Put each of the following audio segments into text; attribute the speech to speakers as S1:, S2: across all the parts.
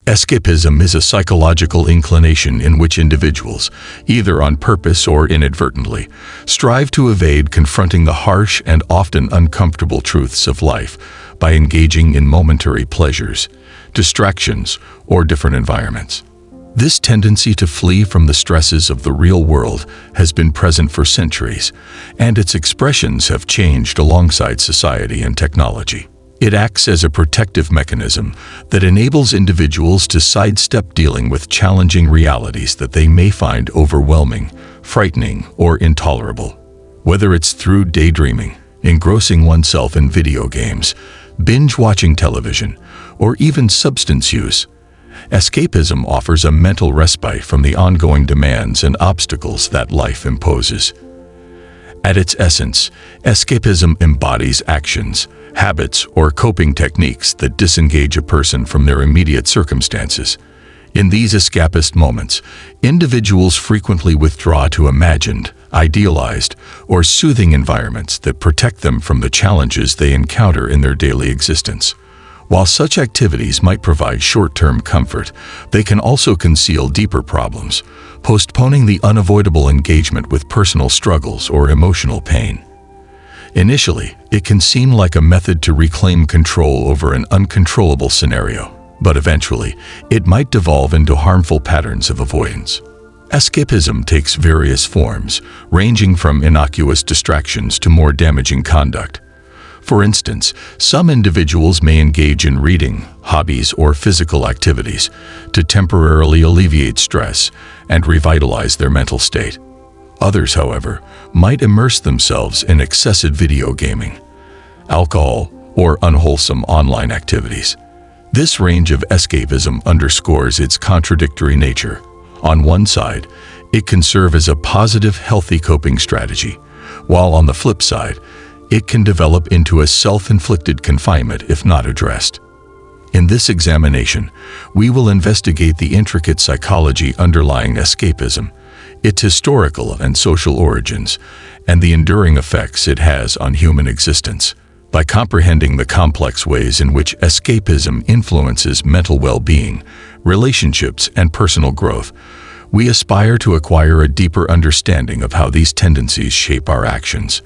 S1: Escapism is a psychological inclination in which individuals, either on purpose or inadvertently, strive to evade confronting the harsh and often uncomfortable truths of life by engaging in momentary pleasures, distractions, or different environments. This tendency to flee from the stresses of the real world has been present for centuries, and its expressions have changed alongside society and technology. It acts as a protective mechanism that enables individuals to sidestep dealing with challenging realities that they may find overwhelming, frightening, or intolerable. Whether it's through daydreaming, engrossing oneself in video games, binge-watching television, or even substance use, escapism offers a mental respite from the ongoing demands and obstacles that life imposes. At its essence, escapism embodies actions, habits, or coping techniques that disengage a person from their immediate circumstances. In these escapist moments, individuals frequently withdraw to imagined, idealized, or soothing environments that protect them from the challenges they encounter in their daily existence. While such activities might provide short-term comfort, they can also conceal deeper problems, postponing the unavoidable engagement with personal struggles or emotional pain. Initially, it can seem like a method to reclaim control over an uncontrollable scenario, but eventually, it might devolve into harmful patterns of avoidance. Escapism takes various forms, ranging from innocuous distractions to more damaging conduct. For instance, some individuals may engage in reading, hobbies, or physical activities to temporarily alleviate stress and revitalize their mental state. Others, however, might immerse themselves in excessive video gaming, alcohol, or unwholesome online activities. This range of escapism underscores its contradictory nature. On one side, it can serve as a positive, healthy coping strategy, while on the flip side, it can develop into a self-inflicted confinement if not addressed. In this examination, we will investigate the intricate psychology underlying escapism, its historical and social origins, and the enduring effects it has on human existence. By comprehending the complex ways in which escapism influences mental well-being, relationships, and personal growth, we aspire to acquire a deeper understanding of how these tendencies shape our actions.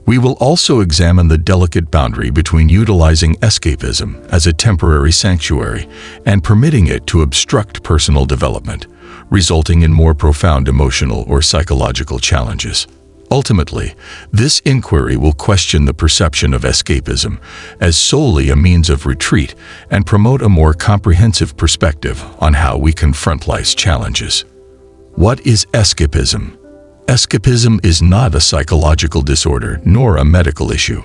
S1: We will also examine the delicate boundary between utilizing escapism as a temporary sanctuary and permitting it to obstruct personal development, resulting in more profound emotional or psychological challenges. Ultimately, this inquiry will question the perception of escapism as solely a means of retreat and promote a more comprehensive perspective on how we confront life's challenges. What is escapism? Escapism is not a psychological disorder nor a medical issue.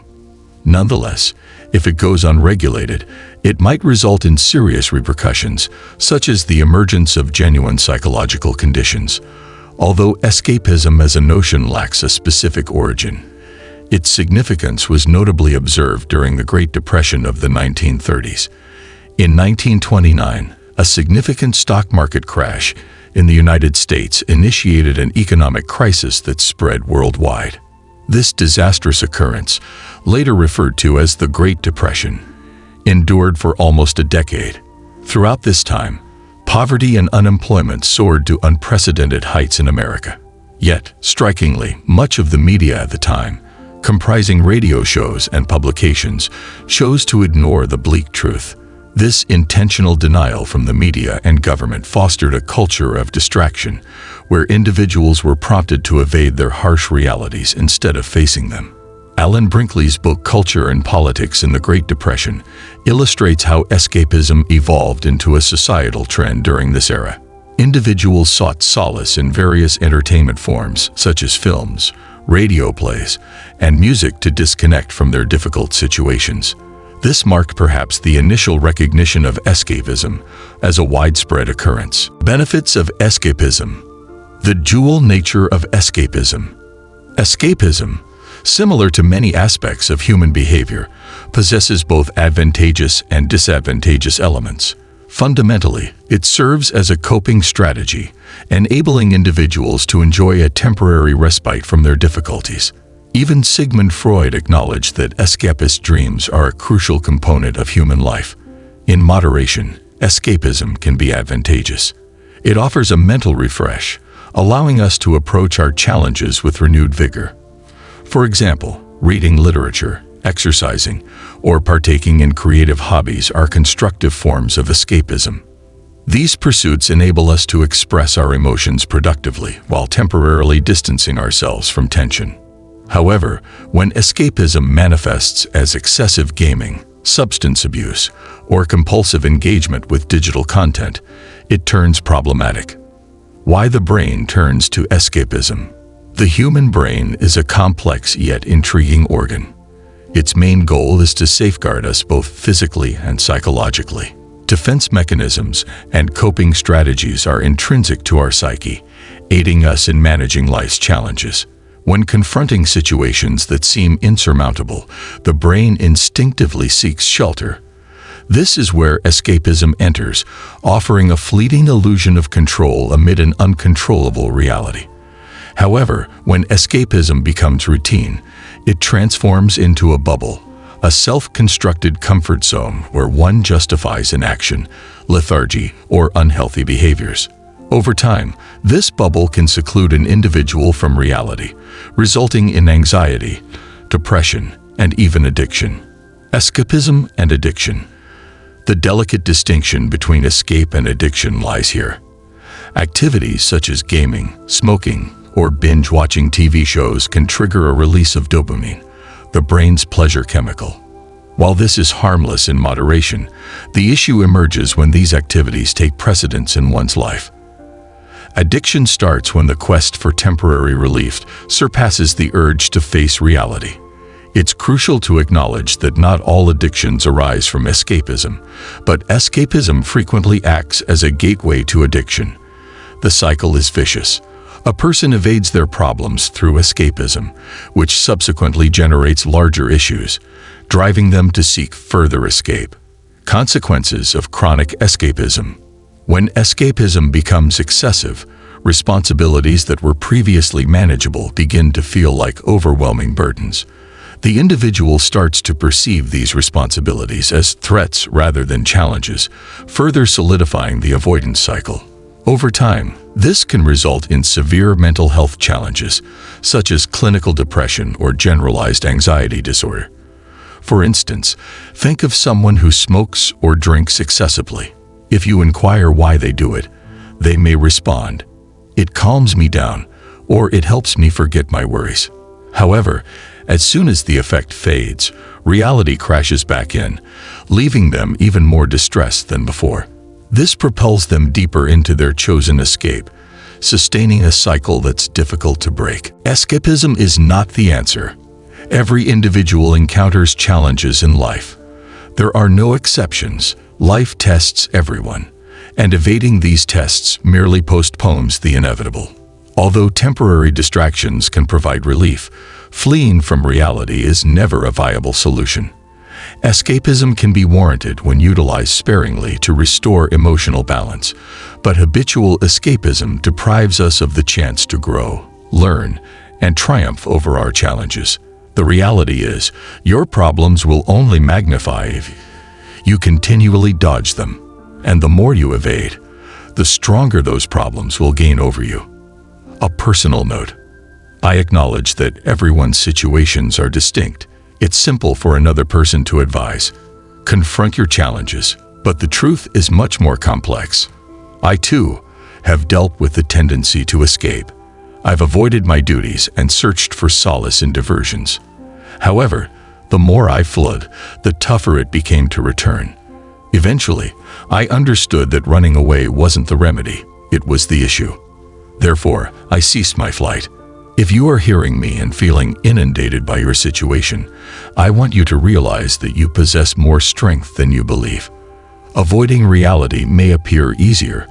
S1: Nonetheless, if it goes unregulated, it might result in serious repercussions, such as the emergence of genuine psychological conditions. Although escapism as a notion lacks a specific origin, its significance was notably observed during the Great Depression of the 1930s. In 1929, a significant stock market crash in the United States initiated an economic crisis that spread worldwide. This disastrous occurrence, later referred to as the Great Depression, endured for almost a decade. Throughout this time, poverty and unemployment soared to unprecedented heights in America. Yet, strikingly, much of the media at the time, comprising radio shows and publications, chose to ignore the bleak truth. This intentional denial from the media and government fostered a culture of distraction, where individuals were prompted to evade their harsh realities instead of facing them. Alan Brinkley's book Culture and Politics in the Great Depression illustrates how escapism evolved into a societal trend during this era. Individuals sought solace in various entertainment forms, such as films, radio plays, and music to disconnect from their difficult situations. This marked perhaps the initial recognition of escapism as a widespread occurrence. Benefits of escapism. The dual nature of escapism. Escapism, similar to many aspects of human behavior, possesses both advantageous and disadvantageous elements. Fundamentally, it serves as a coping strategy, enabling individuals to enjoy a temporary respite from their difficulties. Even Sigmund Freud acknowledged that escapist dreams are a crucial component of human life. In moderation, Escapism can be advantageous. It offers a mental refresh, allowing us to approach our challenges with renewed vigor. For example, reading literature, exercising, or partaking in creative hobbies are constructive forms of escapism. These pursuits enable us to express our emotions productively while temporarily distancing ourselves from tension. However, when escapism manifests as excessive gaming, substance abuse, or compulsive engagement with digital content, it turns problematic. Why the brain turns to escapism. The human brain is a complex yet intriguing organ. Its main goal is to safeguard us both physically and psychologically. Defense mechanisms and coping strategies are intrinsic to our psyche, aiding us in managing life's challenges. When confronting situations that seem insurmountable, the brain instinctively seeks shelter. This is where escapism enters, offering a fleeting illusion of control amid an uncontrollable reality. However, when escapism becomes routine, it transforms into a bubble, a self-constructed comfort zone where one justifies inaction, lethargy, or unhealthy behaviors. Over time, this bubble can seclude an individual from reality, resulting in anxiety, depression, and even addiction. Escapism and addiction. The delicate distinction between escape and addiction lies here. Activities such as gaming, smoking, or binge-watching TV shows can trigger a release of dopamine, the brain's pleasure chemical. While this is harmless in moderation, the issue emerges when these activities take precedence in one's life. Addiction starts when the quest for temporary relief surpasses the urge to face reality. It's crucial to acknowledge that not all addictions arise from escapism, but escapism frequently acts as a gateway to addiction. The cycle is vicious. A person evades their problems through escapism, which subsequently generates larger issues, driving them to seek further escape. Consequences of chronic escapism. When escapism becomes excessive, responsibilities that were previously manageable begin to feel like overwhelming burdens. The individual starts to perceive these responsibilities as threats rather than challenges, further solidifying the avoidance cycle. Over time, this can result in severe mental health challenges, such as clinical depression or generalized anxiety disorder. For instance, think of someone who smokes or drinks excessively. If you inquire why they do it, they may respond, "It calms me down," or "It helps me forget my worries." However, as soon as the effect fades, reality crashes back in, leaving them even more distressed than before. This propels them deeper into their chosen escape, sustaining a cycle that's difficult to break. Escapism is not the answer. Every individual encounters challenges in life. There are no exceptions. Life tests everyone, and evading these tests merely postpones the inevitable. Although temporary distractions can provide relief, fleeing from reality is never a viable solution. Escapism can be warranted when utilized sparingly to restore emotional balance, but habitual escapism deprives us of the chance to grow, learn, and triumph over our challenges. The reality is, your problems will only magnify if you continually dodge them, and the more you evade, the stronger those problems will gain over you. A personal note. I acknowledge that everyone's situations are distinct. It's simple for another person to advise. Confront your challenges, but the truth is much more complex. I, too, have dealt with the tendency to escape. I've avoided my duties and searched for solace in diversions. However, the more I fled, the tougher it became to return. Eventually, I understood that running away wasn't the remedy, it was the issue. Therefore, I ceased my flight. If you are hearing me and feeling inundated by your situation, I want you to realize that you possess more strength than you believe. Avoiding reality may appear easier,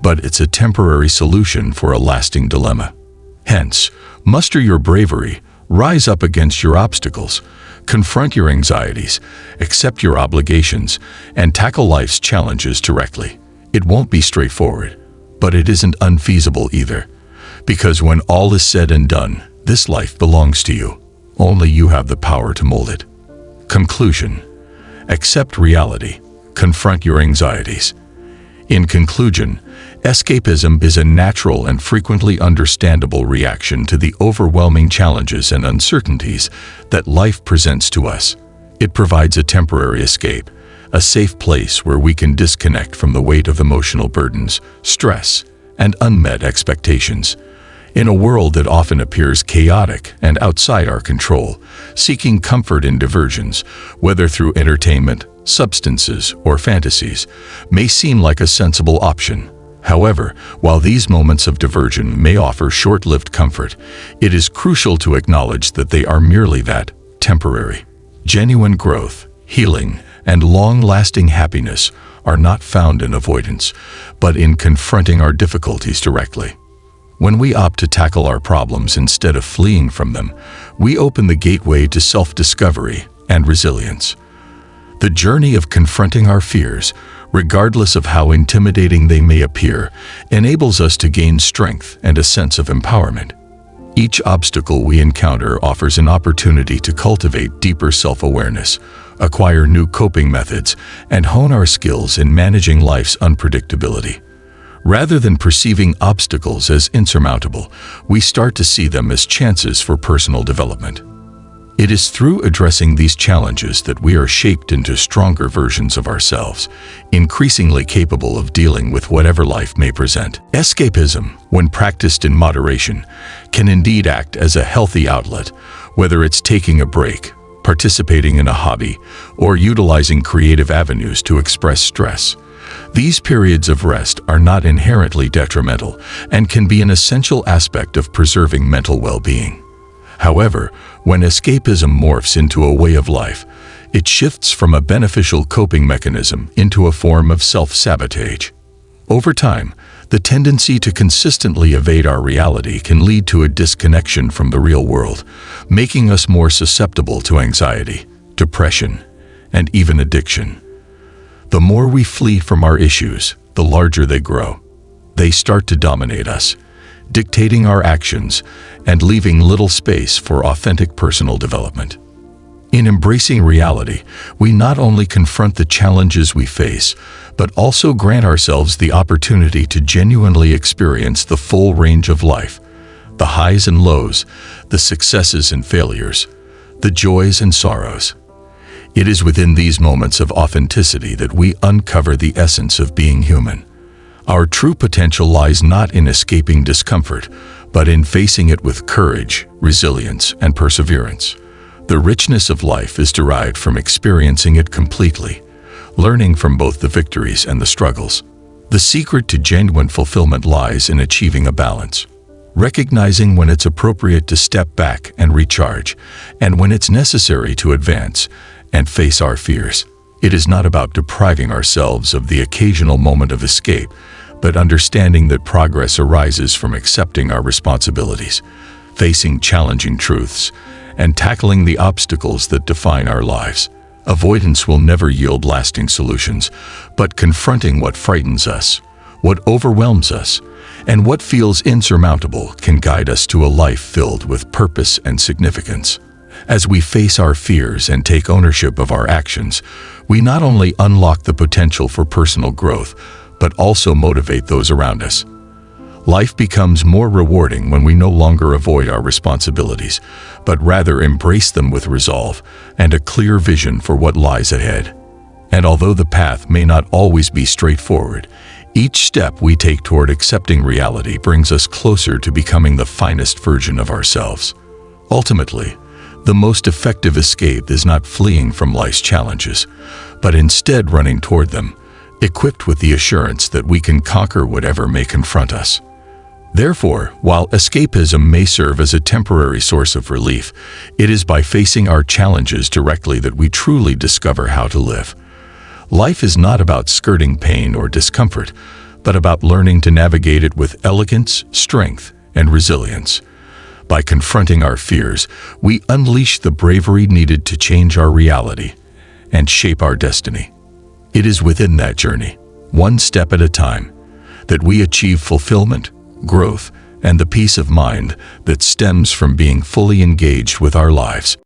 S1: but it's a temporary solution for a lasting dilemma. Hence, muster your bravery, rise up against your obstacles, confront your anxieties, accept your obligations, and tackle life's challenges directly. It won't be straightforward, but it isn't unfeasible either. Because when all is said and done, this life belongs to you. Only you have the power to mold it. Conclusion. Accept reality, confront your anxieties, In conclusion, escapism is a natural and frequently understandable reaction to the overwhelming challenges and uncertainties that life presents to us. It provides a temporary escape, a safe place where we can disconnect from the weight of emotional burdens, stress, and unmet expectations. In a world that often appears chaotic and outside our control, seeking comfort in diversions, whether through entertainment, substances, or fantasies, may seem like a sensible option. However, while these moments of diversion may offer short-lived comfort, it is crucial to acknowledge that they are merely that, temporary. Genuine growth, healing, and long-lasting happiness are not found in avoidance, but in confronting our difficulties directly. When we opt to tackle our problems instead of fleeing from them, we open the gateway to self-discovery and resilience. The journey of confronting our fears, regardless of how intimidating they may appear, enables us to gain strength and a sense of empowerment. Each obstacle we encounter offers an opportunity to cultivate deeper self-awareness, acquire new coping methods, and hone our skills in managing life's unpredictability. Rather than perceiving obstacles as insurmountable, we start to see them as chances for personal development. It is through addressing these challenges that we are shaped into stronger versions of ourselves, increasingly capable of dealing with whatever life may present. Escapism, when practiced in moderation, can indeed act as a healthy outlet, whether it's taking a break, participating in a hobby, or utilizing creative avenues to express stress. These periods of rest are not inherently detrimental and can be an essential aspect of preserving mental well-being. However, when escapism morphs into a way of life, it shifts from a beneficial coping mechanism into a form of self-sabotage. Over time, the tendency to consistently evade our reality can lead to a disconnection from the real world, making us more susceptible to anxiety, depression, and even addiction. The more we flee from our issues, the larger they grow. They start to dominate us, dictating our actions and leaving little space for authentic personal development. In embracing reality, we not only confront the challenges we face, but also grant ourselves the opportunity to genuinely experience the full range of life, the highs and lows, the successes and failures, the joys and sorrows. It is within these moments of authenticity that we uncover the essence of being human. Our true potential lies not in escaping discomfort, but in facing it with courage, resilience, and perseverance. The richness of life is derived from experiencing it completely, learning from both the victories and the struggles. The secret to genuine fulfillment lies in achieving a balance, recognizing when it's appropriate to step back and recharge, and when it's necessary to advance and face our fears. It is not about depriving ourselves of the occasional moment of escape, but understanding that progress arises from accepting our responsibilities, facing challenging truths, and tackling the obstacles that define our lives. Avoidance will never yield lasting solutions, but confronting what frightens us, what overwhelms us, and what feels insurmountable can guide us to a life filled with purpose and significance. As we face our fears and take ownership of our actions, we not only unlock the potential for personal growth, but also motivate those around us. Life becomes more rewarding when we no longer avoid our responsibilities, but rather embrace them with resolve and a clear vision for what lies ahead. And although the path may not always be straightforward, each step we take toward accepting reality brings us closer to becoming the finest version of ourselves. Ultimately, the most effective escape is not fleeing from life's challenges, but instead running toward them, equipped with the assurance that we can conquer whatever may confront us. Therefore, while escapism may serve as a temporary source of relief, it is by facing our challenges directly that we truly discover how to live. Life is not about skirting pain or discomfort, but about learning to navigate it with elegance, strength, and resilience. By confronting our fears, we unleash the bravery needed to change our reality and shape our destiny. It is within that journey, one step at a time, that we achieve fulfillment, growth, and the peace of mind that stems from being fully engaged with our lives.